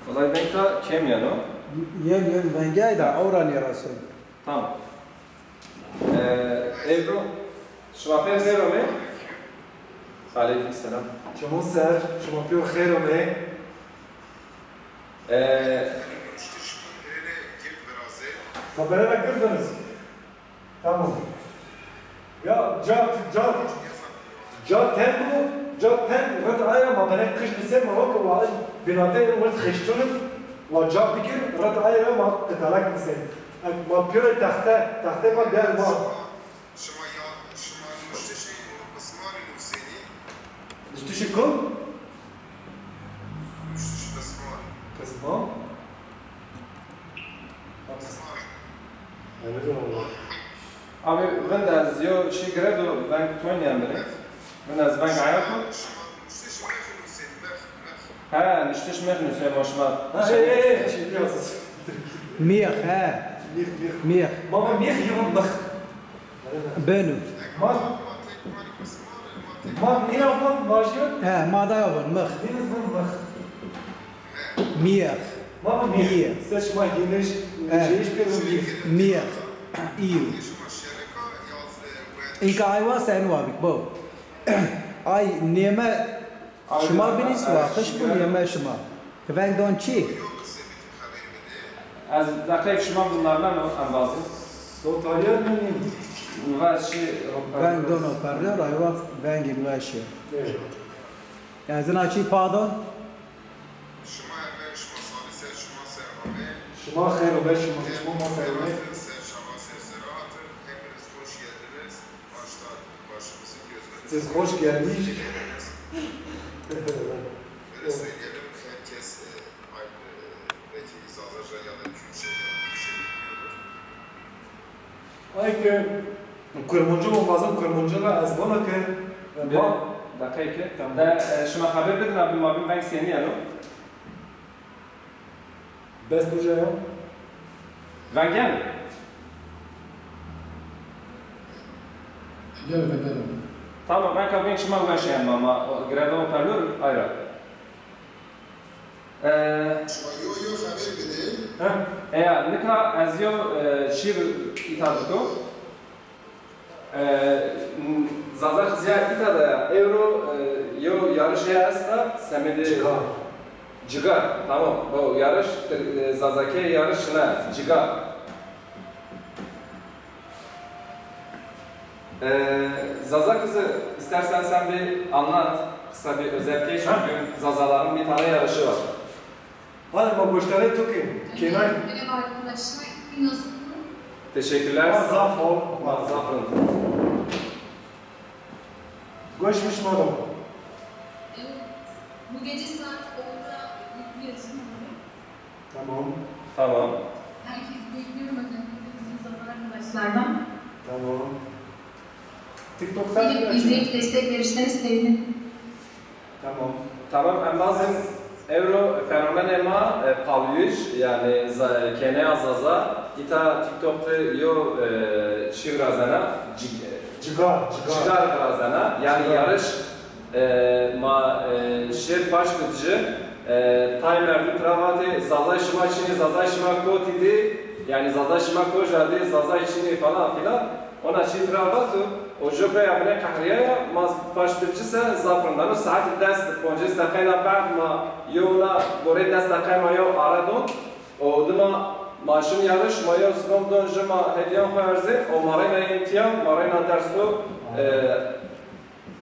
والله بنكا كم يعني؟ ين بنجاي دا أوران يا رسول. tamam. Ebru, شو m'appelle خير ومي؟ عليكم السلام. شو سر؟ شو m'appelle خير ومي؟ خبرنا كردنز. تمام. يا جا تنبو رد آیا ما بنای خش بسیم ما وقت وعد بناته ورد خشتونم و جا بگیر رد آیا ما قتالک بسیم. ما پیور تخته ما بیار ما. نشتشی کن؟ قسمان؟ Abi ben de az yo şey gredo ben tuğanıyam bile. Ben az ben hayatım. Ha, nişteş mehnu sen başıma. Hey, şey yazız. ميخ ها. ميخ. Mama miyah yılan bak. بنو. Ne yapalım başlıyor? ها ما دا يفون مخ. Deniz bunu bak. ميخ. Mama miyah. Saçma geniş. Şeyiş bir ميخ. إيو. إنك أيوة سنوا بك بو. أي نيمة شما بنيس واقش بو نيمة شما. كفاك دون چی؟ Az dakika şuma bunlardan en bazı. Sotalyer miyim? Var şey. Ben دون operatör أيوة بنجي ماشي. يعني زنا چی pardon? Şuma xeyr ve şuma masayla. Siz hoş geldiniz. Ay ki kurmancı olmazım kurmancılar az bana ki Dakika. Da şuma haber bedin abi mabim ben seni yani. best hocam. Ben gel. Tamam ben kabin şuma uğraşayım ama gredo operlör ayrı. Eğer nika az yo şiir itadıko. Zazak ziyaret itada euro yo yarışa asla semedi cigar. Tamam bu yarış Zazake yarışına cigar. Zaza kızı istersen sen bir anlat. Kısa bir özetleyiş çünkü Zazaların bir tane yarışı var. Hadi ma boşları tukin. Kenay. Merhaba arkadaşlar. Nasılsınız? Teşekkürler. Mazaf ol. Mazafın. Görüşmüş madem. Evet. Bu gece saat 10'da bir yarışma var. Tamam. Tamam. Herkes bekliyorum özellikle bizim zaman arkadaşlardan. Tamam. TikTok sen Gelip izleyip destek verirseniz sevinirim. Tamam. Tamam. Ben bazen Euro fenomen ema pavyuş yani kene Zaza ita TikTok'ta yo şivrazana Cigar. çıkar razana yani yarış ma şir baş bitici timerli travate Zaza şima kotidi yani Zaza şima kojadi Zaza içini falan filan ona çi travatu o joga yapına kahriya mas baş biticise zafrından o saat dest ponjes dakika بعد ma yona gore dest dakika ma yo aradon o dima Maşın yarış, maya sıkım dönüşü ma hediyen koyarız. O marina imtiyan, marina dersu